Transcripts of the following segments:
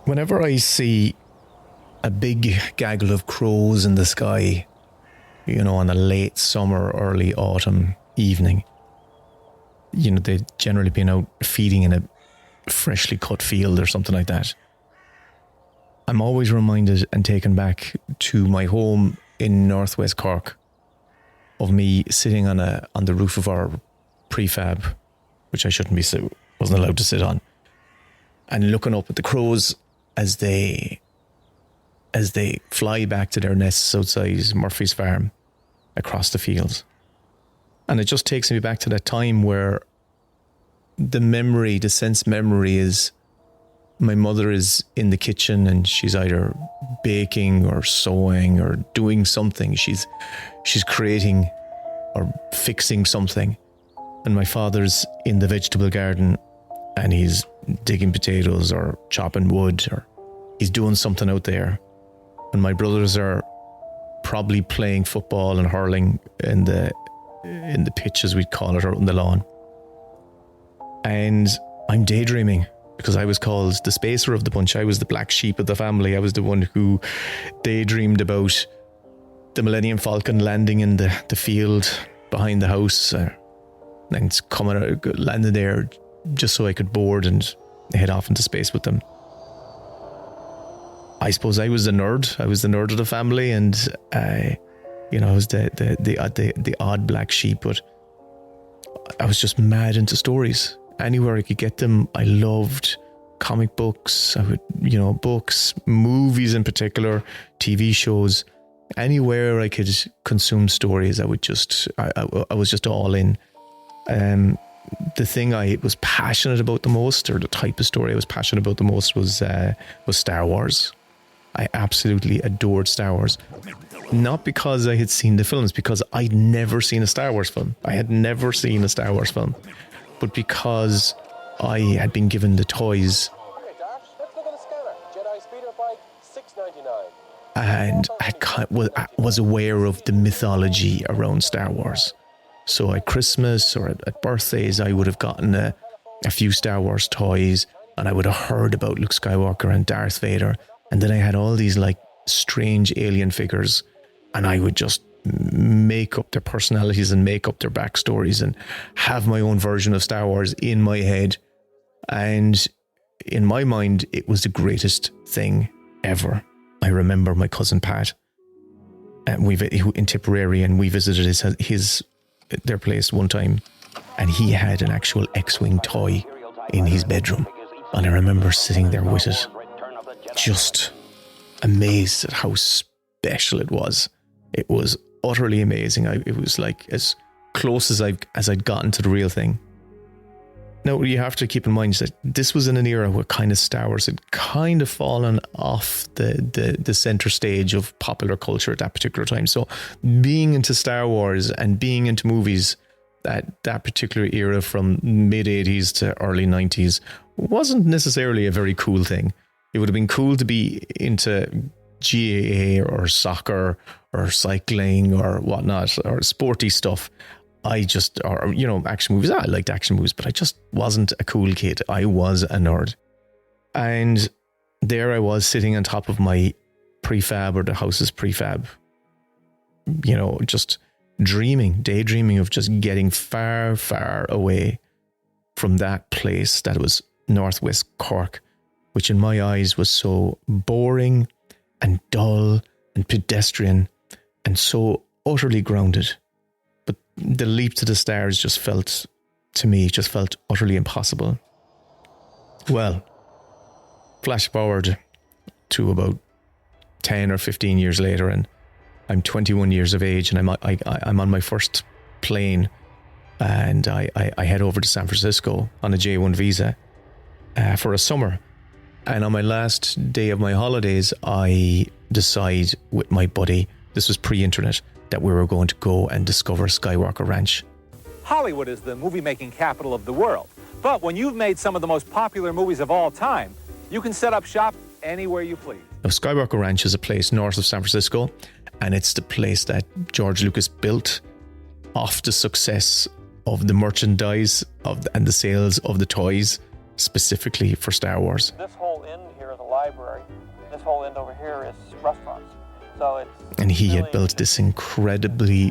Whenever I see a big gaggle of crows in the sky, on a late summer, early autumn evening, they've generally been out feeding in a freshly cut field or something like that. I'm always reminded and taken back to my home in northwest Cork of me sitting on the roof of our prefab, which I wasn't allowed to sit on, and looking up at the crows as they fly back to their nests outside Murphy's farm across the fields. And it just takes me back to that time where the sense memory is my mother is in the kitchen and she's either baking or sewing or doing something. She's creating or fixing something. And my father's in the vegetable garden and he's digging potatoes or chopping wood or he's doing something out there. And my brothers are probably playing football and hurling in the pitch, as we'd call it, or on the lawn. And I'm daydreaming because I was called the spacer of the bunch. I was the black sheep of the family. I was the one who daydreamed about the Millennium Falcon landing in the field behind the house and landing there just so I could board and head off into space with them. I suppose I was the nerd. I was the nerd of the family, and I was the odd black sheep. But I was just mad into stories. Anywhere I could get them, I loved comic books. I would, books, movies in particular, TV shows. Anywhere I could consume stories, I was just all in. The thing I was passionate about the most, or the type of story I was passionate about the most, was Star Wars. I absolutely adored Star Wars. Not because I had seen the films, because I'd never seen a Star Wars film. I had never seen a Star Wars film. But because I had been given the toys. Okay, Dash, let's look at the scanner. Jedi speeder bike, $6.99. And I was aware of the mythology around Star Wars. So at Christmas or at birthdays, I would have gotten a few Star Wars toys, and I would have heard about Luke Skywalker and Darth Vader. And then I had all these strange alien figures, and I would just make up their personalities and make up their backstories and have my own version of Star Wars in my head. And in my mind, it was the greatest thing ever. I remember my cousin Pat, in Tipperary, and we visited their place one time, and he had an actual X-Wing toy in his bedroom. And I remember sitting there with it, just amazed at how special it was. It was utterly amazing. It was like as close as I'd gotten to the real thing. Now, you have to keep in mind that this was in an era where kind of Star Wars had kind of fallen off the center stage of popular culture at that particular time. So being into Star Wars and being into movies at that particular era from mid 80s to early 90s wasn't necessarily a very cool thing. It would have been cool to be into GAA or soccer or cycling or whatnot, or sporty stuff. Action movies. I liked action movies, but I just wasn't a cool kid. I was a nerd. And there I was sitting on top of my prefab, or the house's prefab, just daydreaming of just getting far, far away from that place that was northwest Cork, which in my eyes was so boring and dull and pedestrian and so utterly grounded. But the leap to the stars just felt utterly impossible. Well, flash forward to about 10 or 15 years later, and I'm 21 years of age, and I'm on my first plane, and I head over to San Francisco on a J1 visa for a summer. And on my last day of my holidays, I decide with my buddy, this was pre-internet, that we were going to go and discover Skywalker Ranch. Hollywood is the movie-making capital of the world. But when you've made some of the most popular movies of all time, you can set up shop anywhere you please. Now, Skywalker Ranch is a place north of San Francisco, and it's the place that George Lucas built off the success of the merchandise and the sales of the toys, specifically for Star Wars. This whole inn here at the library this whole end over here is restaurants. So it's And he had really built this incredible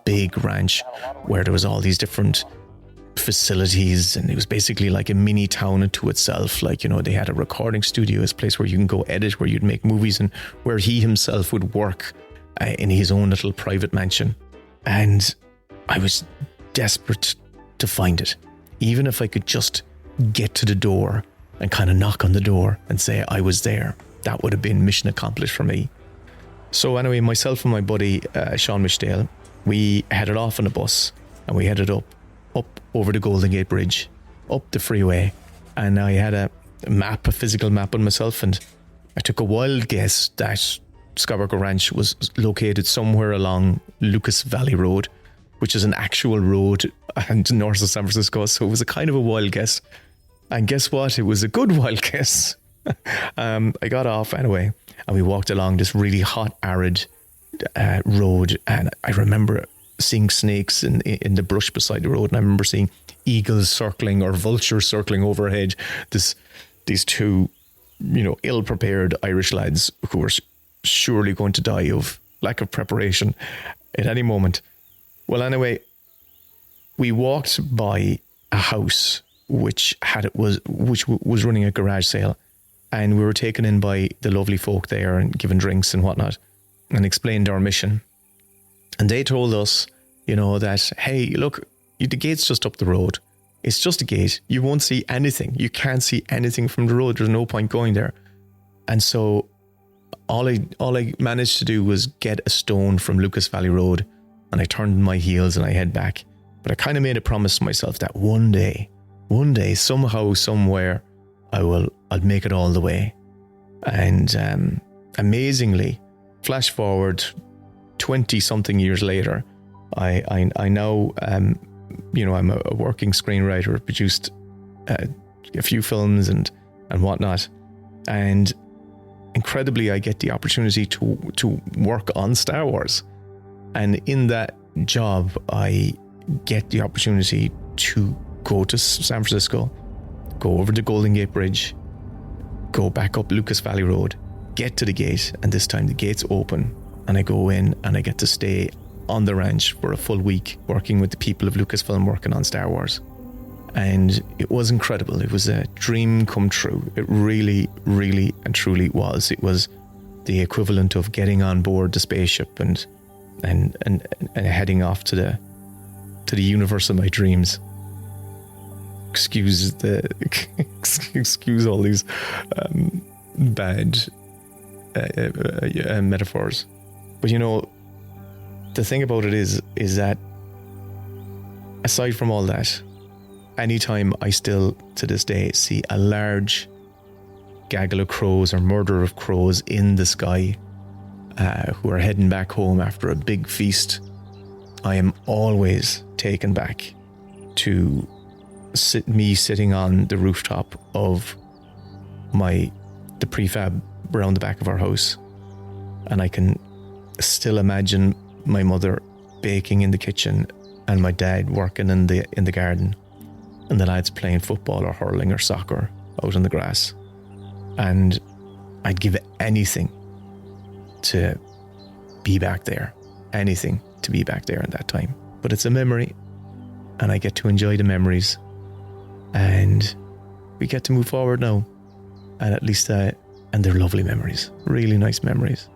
big ranch where there was all these different facilities, and it was basically like a mini town unto itself. Like, you know, they had a recording studio, a place where you can go edit, where you'd make movies, and where he himself would work in his own little private mansion. And I was desperate to find it. Even if I could just get to the door and kind of knock on the door and say I was there, that would have been mission accomplished for me. So anyway, myself and my buddy Sean Mishdale, we headed off on a bus, and we headed up over the Golden Gate Bridge, up the freeway, and I had a physical map on myself, and I took a wild guess that Scarborough Ranch was located somewhere along Lucas Valley Road, which is an actual road and north of San Francisco. So it was a kind of a wild guess, and guess what? It was a good wild guess. I got off anyway, and we walked along this really hot, arid road, and I remember seeing snakes in the brush beside the road, and I remember seeing eagles circling or vultures circling overhead. These two, you know, ill-prepared Irish lads who were surely going to die of lack of preparation at any moment. Well, anyway, we walked by a house which was running a garage sale, and we were taken in by the lovely folk there and given drinks and whatnot, and explained our mission. And they told us, you know, that, hey, look, the gate's just up the road. It's just a gate. You won't see anything. You can't see anything from the road. There's no point going there. And so all I managed to do was get a stone from Lucas Valley Road, and I turned my heels and I head back. But I kind of made a promise to myself that one day, somehow, somewhere, I'll make it all the way. And amazingly, flash forward 20 something years later, I now, you know, I'm a working screenwriter, produced a few films and whatnot. And incredibly, I get the opportunity to work on Star Wars. And in that job, I get the opportunity to go to San Francisco, go over the Golden Gate Bridge, go back up Lucas Valley Road, get to the gate, and this time the gate's open, and I go in and I get to stay on the ranch for a full week working with the people of Lucasfilm working on Star Wars. And it was incredible. It was a dream come true. It really, really and truly was. It was the equivalent of getting on board the spaceship and heading off to the universe of my dreams. Excuse all these bad metaphors, but you know, the thing about it is that aside from all that, anytime I still to this day see a large gaggle of crows or murder of crows in the sky who are heading back home after a big feast, I am always taken back to me sitting on the rooftop of the prefab around the back of our house, and I can still imagine my mother baking in the kitchen and my dad working in the garden, and the lads playing football or hurling or soccer out on the grass. And I'd give anything to be back there, anything to be back there in that time. But it's a memory, and I get to enjoy the memories, and we get to move forward now. And at least, and they're lovely memories, really nice memories.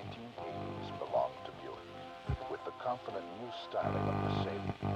1980s belonged to Buick, with the confident new styling of Mercedes.